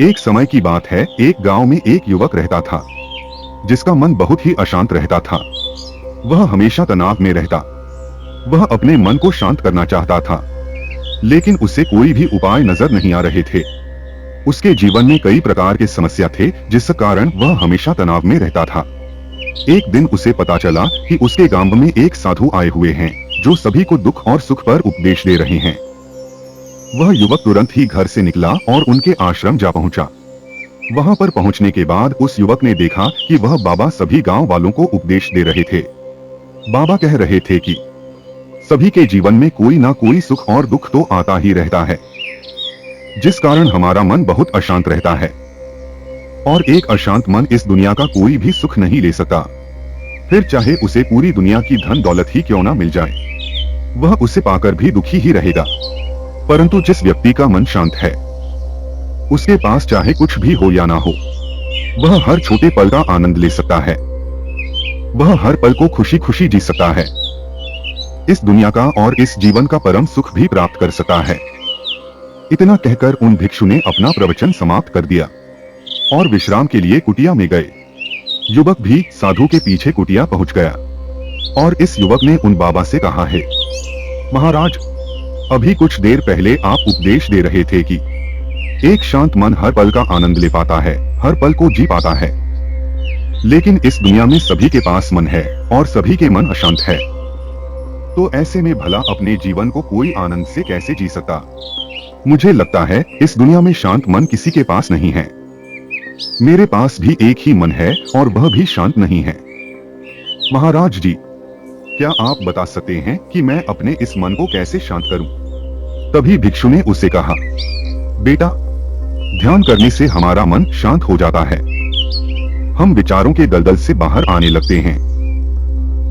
एक समय की बात है, एक गांव में एक युवक रहता था जिसका मन बहुत ही अशांत रहता था। वह हमेशा तनाव में रहता। वह अपने मन को शांत करना चाहता था, लेकिन उसे कोई भी उपाय नजर नहीं आ रहे थे। उसके जीवन में कई प्रकार के समस्या थे, जिस कारण वह हमेशा तनाव में रहता था। एक दिन उसे पता चला कि उसके गांव में एक साधु आए हुए हैं, जो सभी को दुख और सुख पर उपदेश दे रहे हैं। वह युवक तुरंत ही घर से निकला और उनके आश्रम जा पहुंचा। वहां पर पहुंचने के बाद उस युवक ने देखा कि वह बाबा सभी गांव वालों को उपदेश दे रहे थे। बाबा कह रहे थे कि सभी के जीवन में कोई ना कोई सुख और दुख तो आता ही रहता है, जिस कारण हमारा मन बहुत अशांत रहता है। और एक अशांत मन इस दुनिया का कोई भी सुख नहीं ले सकता, फिर चाहे उसे पूरी दुनिया की धन दौलत ही क्यों ना मिल जाए, वह उसे पाकर भी दुखी ही रहेगा। परंतु जिस व्यक्ति का मन शांत है, उसके पास चाहे कुछ भी हो या ना हो, वह हर छोटे पल का आनंद ले सकता है। वह हर पल को खुशी खुशी जी सकता है। इस दुनिया का और इस जीवन का परम सुख भी प्राप्त कर सकता है। इतना कहकर उन भिक्षु ने अपना प्रवचन समाप्त कर दिया और विश्राम के लिए कुटिया में गए। युवक भी साधु के पीछे कुटिया पहुंच गया और इस युवक ने उन बाबा से कहा है, महाराज, अभी कुछ देर पहले आप उपदेश दे रहे थे कि एक शांत मन हर पल का आनंद ले पाता है, हर पल को जी पाता है। लेकिन इस दुनिया में सभी के पास मन है और सभी के मन अशांत है। तो ऐसे में भला अपने जीवन को कोई आनंद से कैसे जी सकता? मुझे लगता है इस दुनिया में शांत मन किसी के पास नहीं है। मेरे पास भी एक ही मन है और वह भी शांत नहीं है। महाराज जी, क्या आप बता सकते हैं कि मैं अपने इस मन को कैसे शांत करूं? तभी भिक्षु ने उसे कहा, बेटा, ध्यान करने से हमारा मन शांत हो जाता है। हम विचारों के दलदल से बाहर आने लगते हैं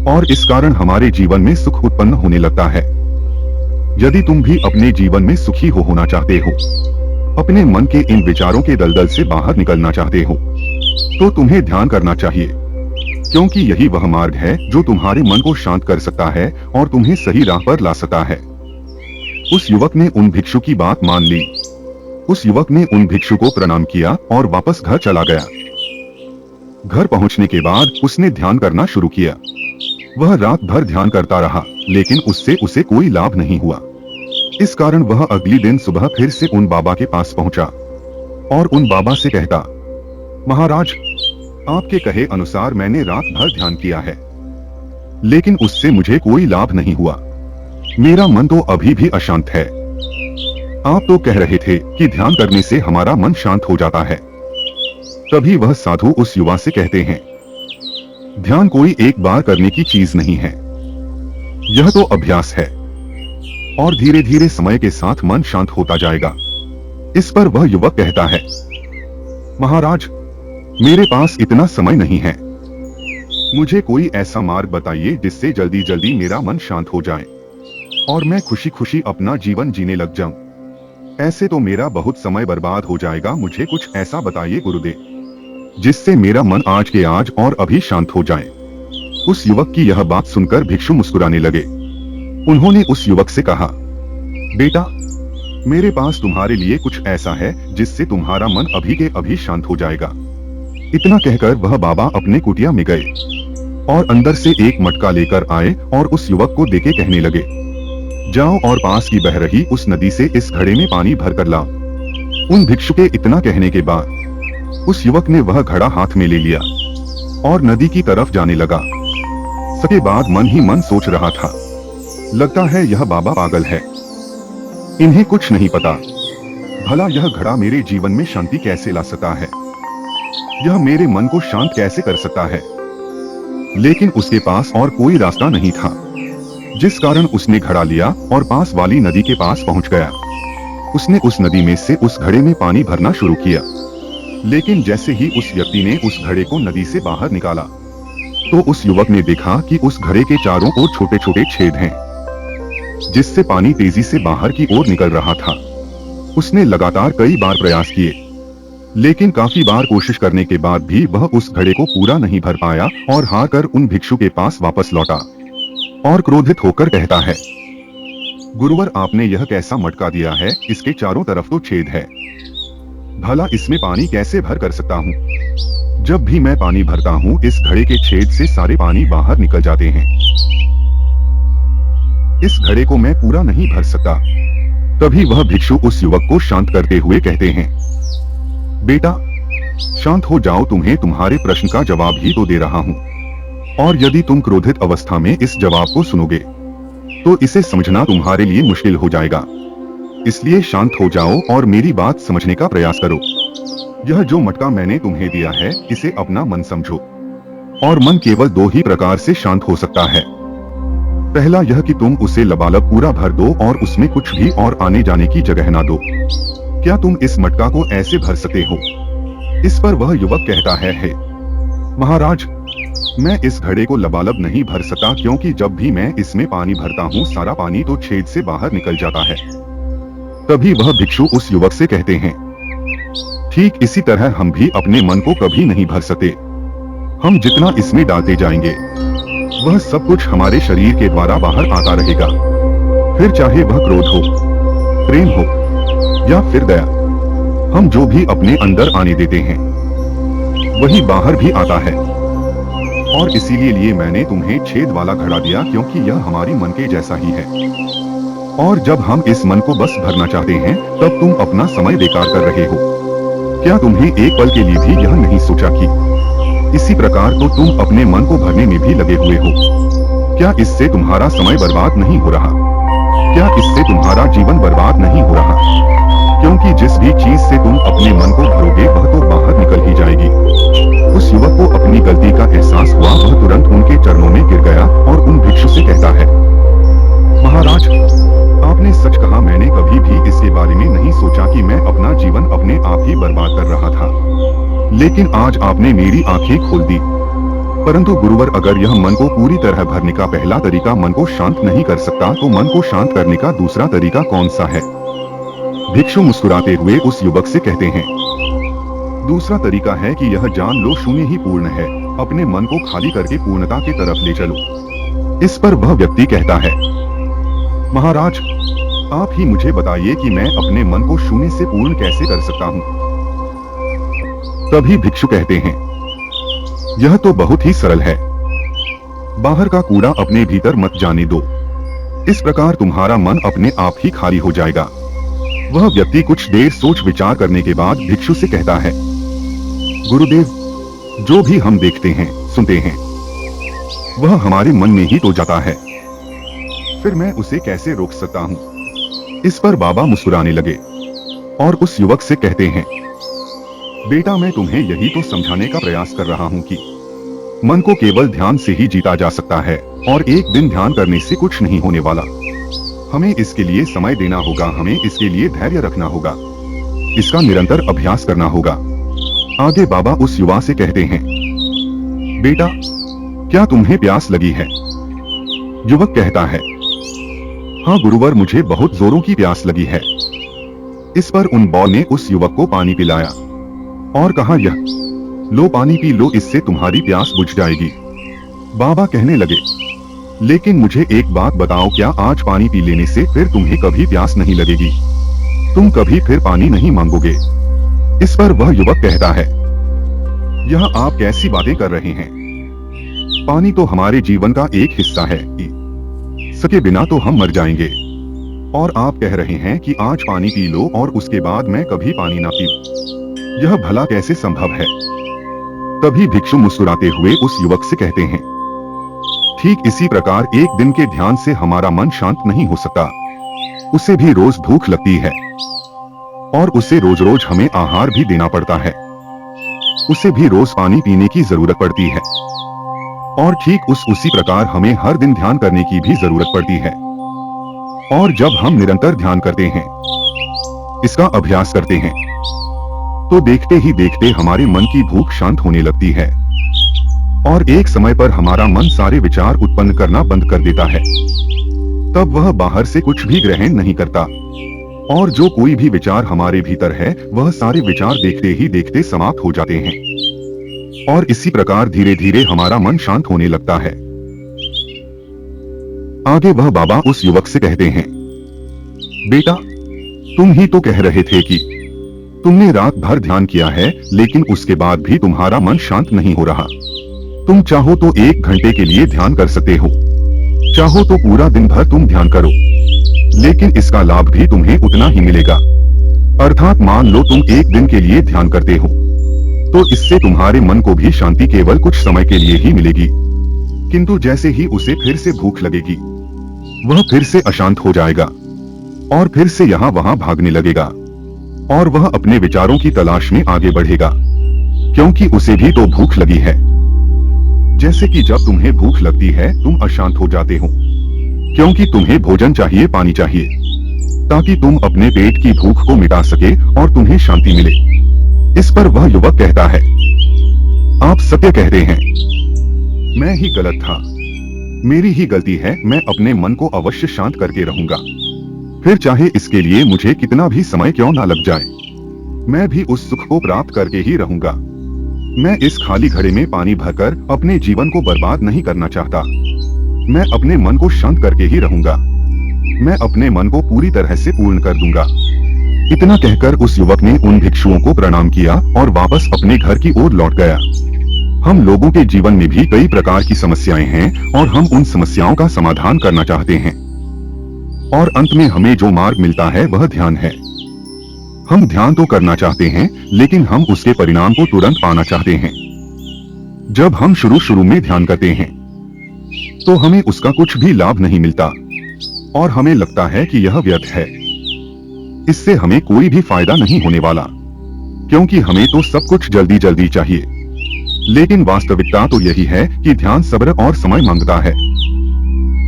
और इस कारण हमारे जीवन में सुख उत्पन्न होने लगता है। यदि तुम भी अपने जीवन में सुखी होना चाहते हो, अपने मन के इन विचारों के दलदल से बाहर निकलना चाहते हो, तो तुम्हें ध्यान करना चाहिए, क्योंकि यही वह मार्ग है जो तुम्हारे मन को शांत कर सकता है और तुम्हें सही राह पर ला सकता है। उस युवक ने उन भिक्षु की बात मान ली। उस युवक ने उन भिक्षु को प्रणाम किया और वापस घर चला गया। घर पहुंचने के बाद उसने ध्यान करना शुरू किया। वह रात भर ध्यान करता रहा, लेकिन उससे उसे कोई लाभ नहीं हुआ। इस कारण वह अगली दिन सुबह फिर से उन बाबा के पास पहुंचा और उन बाबा से कहता, महाराज, आपके कहे अनुसार मैंने रात भर ध्यान किया है, लेकिन उससे मुझे कोई लाभ नहीं हुआ। मेरा मन तो अभी भी अशांत है। आप तो कह रहे थे कि ध्यान करने से हमारा मन शांत हो जाता है। तभी वह साधु उस युवा से कहते हैं, ध्यान कोई एक बार करने की चीज नहीं है, यह तो अभ्यास है और धीरे धीरे समय के साथ मन शांत होता जाएगा। इस पर वह युवक कहता है, महाराज, मेरे पास इतना समय नहीं है। मुझे कोई ऐसा मार्ग बताइए जिससे जल्दी जल्दी मेरा मन शांत हो जाए और मैं खुशी खुशी अपना जीवन जीने लग जाऊं। ऐसे तो मेरा बहुत समय बर्बाद हो जाएगा। मुझे कुछ ऐसा बताइए गुरुदेव, जिससे मेरा मन आज के आज और अभी शांत हो जाए। उस युवक की यह बात सुनकर भिक्षु मुस्कुराने लगे। उन्होंने उस युवक से कहा, बेटा, मेरे पास तुम्हारे लिए कुछ ऐसा है जिससे तुम्हारा मन अभी के अभी शांत हो जाएगा। इतना कहकर वह बाबा अपने कुटिया में गए और अंदर से एक मटका लेकर आए और उस युवक को देके कहने लगे, जाओ और पास की बह रही उस नदी से इस घड़े में पानी भर कर लाओ। उन भिक्षु के इतना कहने के बाद उस युवक ने वह घड़ा हाथ में ले लिया और नदी की तरफ जाने लगा। सके बाद मन ही मन सोच रहा था, लगता है यह बाबा पागल है, इन्हें कुछ नहीं पता। भला यह घड़ा मेरे जीवन में शांति कैसे ला सकता है, यह मेरे मन को शांत कैसे कर सकता है। लेकिन उसके पास और कोई रास्ता नहीं था, जिस कारण उसने घड़ा लिया और पास वाली नदी के पास पहुंच गया। उसने उस नदी में से उस घड़े में पानी भरना शुरू किया, लेकिन जैसे ही उस व्यक्ति ने उस घड़े को नदी से बाहर निकाला, तो उस युवक ने देखा कि उस घड़े के चारों ओर छोटे छोटे छेद हैं, जिससे पानी तेजी से बाहर की ओर निकल रहा था। उसने लगातार कई बार प्रयास किए, लेकिन काफी बार कोशिश करने के बाद भी वह उस घड़े को पूरा नहीं भर पाया और हार कर उन भिक्षु के पास वापस लौटा और क्रोधित होकर कहता है, गुरुवर, आपने यह कैसा मटका दिया है, इसके चारों तरफ तो छेद है। भला इसमें पानी कैसे भर कर सकता हूँ? जब भी मैं पानी भरता हूँ इस घड़े के छेद से सारे पानी बाहर निकल जाते हैं। इस घड़े को मैं पूरा नहीं भर सकता। तभी वह भिक्षु उस युवक को शांत करते हुए कहते हैं, बेटा शांत हो जाओ, तुम्हें तुम्हारे प्रश्न का जवाब ही तो दे रहा हूँ। और यदि तुम क्रोधित अवस्था में इस जवाब को सुनोगे तो इसे समझना तुम्हारे लिए मुश्किल हो जाएगा। इसलिए शांत हो जाओ और मेरी बात समझने का प्रयास करो। यह जो मटका मैंने तुम्हें दिया है इसे अपना मन समझो। और मन केवल दो ही प्रकार से शांत हो सकता है। पहला यह कि तुम उसे लबालब पूरा भर दो और उसमें कुछ भी और आने जाने की जगह ना दो। क्या तुम इस मटका को ऐसे भर सकते हो? इस पर वह युवक कहता है महाराज, मैं इस घड़े को लबालब नहीं भर सकता, क्योंकि जब भी मैं इसमें पानी भरता हूँ सारा पानी तो छेद से बाहर निकल जाता है। तभी वह भिक्षु उस युवक से कहते हैं, ठीक इसी तरह हम भी अपने मन को कभी नहीं भर सकते। हम जितना इसमें डालते जाएंगे वह सब कुछ हमारे शरीर के द्वारा बाहर आता रहेगा। फिर चाहे वह क्रोध हो, प्रेम हो या फिर दया, हम जो भी अपने अंदर आने देते हैं वही बाहर भी आता है। और इसीलिए मैंने तुम्हें छेद वाला घड़ा दिया, क्योंकि यह हमारी मन के जैसा ही है। और जब हम इस मन को बस भरना चाहते हैं तब तुम अपना समय बेकार कर रहे हो। क्या तुम्हें एक पल के लिए भी यह नहीं सोचा कि इसी प्रकार तो तुम अपने मन को भरने में भी लगे हुए हो? क्या इससे तुम्हारा समय बर्बाद नहीं हो रहा? क्या इससे तुम्हारा जीवन बर्बाद नहीं हो रहा? क्योंकि जिस भी चीज से तुम अपने मन को भरोगे वह तो बाहर निकल ही जाएगी। उस युवक को अपनी गलती का एहसास हुआ। वह तुरंत उनके चरणों में गिर गया और उन भिक्षु से कहता है, महाराज आपने सच कहा, मैंने कभी भी इसके बारे में नहीं सोचा कि मैं अपना जीवन अपने आप ही बर्बाद कर रहा था। लेकिन आज आपने मेरी आंखें खोल दी। परंतु गुरुवर, अगर यह मन को पूरी तरह भरने का पहला तरीका मन को शांत नहीं कर सकता तो मन को शांत करने का दूसरा तरीका कौन सा है? भिक्षु मुस्कुराते हुए उस युवक से कहते हैं, दूसरा तरीका है कि यह जान लो शून्य ही पूर्ण है। अपने मन को खाली करके पूर्णता की तरफ ले चलो। इस पर वह व्यक्ति कहता है, महाराज आप ही मुझे बताइए कि मैं अपने मन को शून्य से पूर्ण कैसे कर सकता हूँ? तभी भिक्षु कहते हैं, यह तो बहुत ही सरल है। बाहर का कूड़ा अपने भीतर मत जाने दो। इस प्रकार तुम्हारा मन अपने आप ही खाली हो जाएगा। वह व्यक्ति कुछ देर सोच विचार करने के बाद भिक्षु से कहता है, गुरुदेव, जो भी हम देखते हैं सुनते हैं वह हमारे मन में ही तो जाता है। फिर मैं उसे कैसे रोक सकता हूँ? इस पर बाबा मुस्कुराने लगे और उस युवक से कहते हैं, बेटा मैं तुम्हें यही तो समझाने का प्रयास कर रहा हूँ कि मन को केवल ध्यान से ही जीता जा सकता है और एक दिन ध्यान करने से कुछ नहीं होने वाला। हमें इसके लिए समय देना होगा, हमें इसके लिए धैर्य रखना होगा, इसका निरंतर अभ्यास करना होगा। आगे बाबा उस युवा से कहते हैं, बेटा क्या तुम्हें प्यास लगी है? युवक कहता है, हाँ गुरुवर, मुझे बहुत जोरों की प्यास लगी है। इस पर उन बॉल ने उस युवक को पानी पिलाया और कहा, यह लो पानी पी लो, इससे तुम्हारी प्यास बुझ जाएगी। बाबा कहने लगे, लेकिन मुझे एक बात बताओ, क्या आज पानी पी लेने से फिर तुम्हें कभी प्यास नहीं लगेगी? तुम कभी फिर पानी नहीं मांगोगे? इस पर वह युवक कहता है, यह आप कैसी बातें कर रहे हैं? पानी तो हमारे जीवन का एक हिस्सा है, इसके बिना तो हम मर जाएंगे। और आप कह रहे हैं कि आज पानी पी लो और उसके बाद मैं कभी पानी ना पीऊं। यह भला कैसे संभव है? तभी भिक्षु मुस्कुराते हुए उस युवक से कहते हैं, ठीक इसी प्रकार एक दिन के ध्यान से हमारा मन शांत नहीं हो सकता। उसे भी रोज भूख लगती है और उसे रोज रोज हमें आहार भी देना पड़ता है। उसे भी रोज पानी पीने की जरूरत पड़ती है और ठीक उसी प्रकार हमें हर दिन ध्यान करने की भी जरूरत पड़ती है। और जब हम निरंतर ध्यान करते हैं, इसका अभ्यास करते हैं, तो देखते ही देखते हमारे मन की भूख शांत होने लगती है और एक समय पर हमारा मन सारे विचार उत्पन्न करना बंद कर देता है। तब वह बाहर से कुछ भी ग्रहण नहीं करता और जो कोई भी विचार हमारे भीतर है वह सारे विचार देखते ही देखते समाप्त हो जाते हैं और इसी प्रकार धीरे धीरे हमारा मन शांत होने लगता है। आगे वह बाबा उस युवक से कहते हैं, बेटा तुम ही तो कह रहे थे कि तुमने रात भर ध्यान किया है, लेकिन उसके बाद भी तुम्हारा मन शांत नहीं हो रहा। तुम चाहो तो 1 घंटे के लिए ध्यान कर सकते हो, चाहो तो पूरा दिन भर तुम ध्यान करो, लेकिन इसका लाभ भी तुम्हें उतना ही मिलेगा। अर्थात मान लो तुम 1 दिन के लिए ध्यान करते हो, तो इससे तुम्हारे मन को भी शांति केवल कुछ समय के लिए ही मिलेगी, किंतु जैसे ही उसे फिर से भूख लगेगी, वह फिर से अशांत हो जाएगा और फिर से यहाँ वहाँ भागने लगेगा, और वह अपने विचारों की तलाश में आगे बढ़ेगा, क्योंकि उसे भी तो भूख लगी है। जैसे कि जब तुम्हें भूख लगती है तुम अशांत हो जाते हो, क्योंकि तुम्हें भोजन चाहिए, पानी चाहिए, ताकि तुम अपने पेट की भूख को मिटा सके और तुम्हें शांति मिले। इस पर वह युवक कहता है, आप सत्य कहते हैं, मैं ही गलत था, मेरी ही गलती है, मैं अपने मन को अवश्य शांत करके रहूंगा, फिर चाहे इसके लिए मुझे कितना भी समय क्यों ना लग जाए, मैं भी उस सुख को प्राप्त करके ही रहूंगा। मैं इस खाली घड़े में पानी भरकर अपने जीवन को बर्बाद नहीं करना चाहता, मैं अपने मन को शांत करके ही रहूंगा, मैं अपने मन को पूरी तरह से पूर्ण कर दूंगा। इतना कहकर उस युवक ने उन भिक्षुओं को प्रणाम किया और वापस अपने घर की ओर लौट गया। हम लोगों के जीवन में भी कई प्रकार की समस्याएं हैं और हम उन समस्याओं का समाधान करना चाहते हैं, और अंत में हमें जो मार्ग मिलता है वह ध्यान है। हम ध्यान तो करना चाहते हैं, लेकिन हम उसके परिणाम को तुरंत पाना चाहते हैं। जब हम शुरू में ध्यान करते हैं तो हमें उसका कुछ भी लाभ नहीं मिलता और हमें लगता है कि यह व्यर्थ है, इससे हमें कोई भी फायदा नहीं होने वाला, क्योंकि हमें तो सब कुछ जल्दी जल्दी चाहिए। लेकिन वास्तविकता तो यही है कि ध्यान सब्र और समय मांगता है,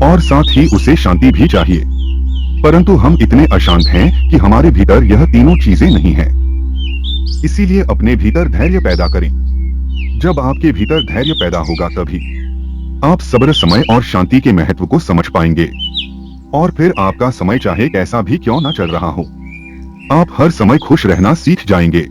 और साथ ही उसे शांति भी चाहिए। परंतु हम इतने अशांत हैं कि हमारे भीतर यह तीनों चीजें नहीं हैं। इसीलिए अपने भीतर धैर्य पैदा करें। जब आपके भीतर धैर्य पैदा होगा तभी आप सब्र, समय और शांति के महत्व को समझ पाएंगे, और फिर आपका समय चाहे कैसा भी क्यों न चल रहा हो, आप हर समय खुश रहना सीख जाएंगे।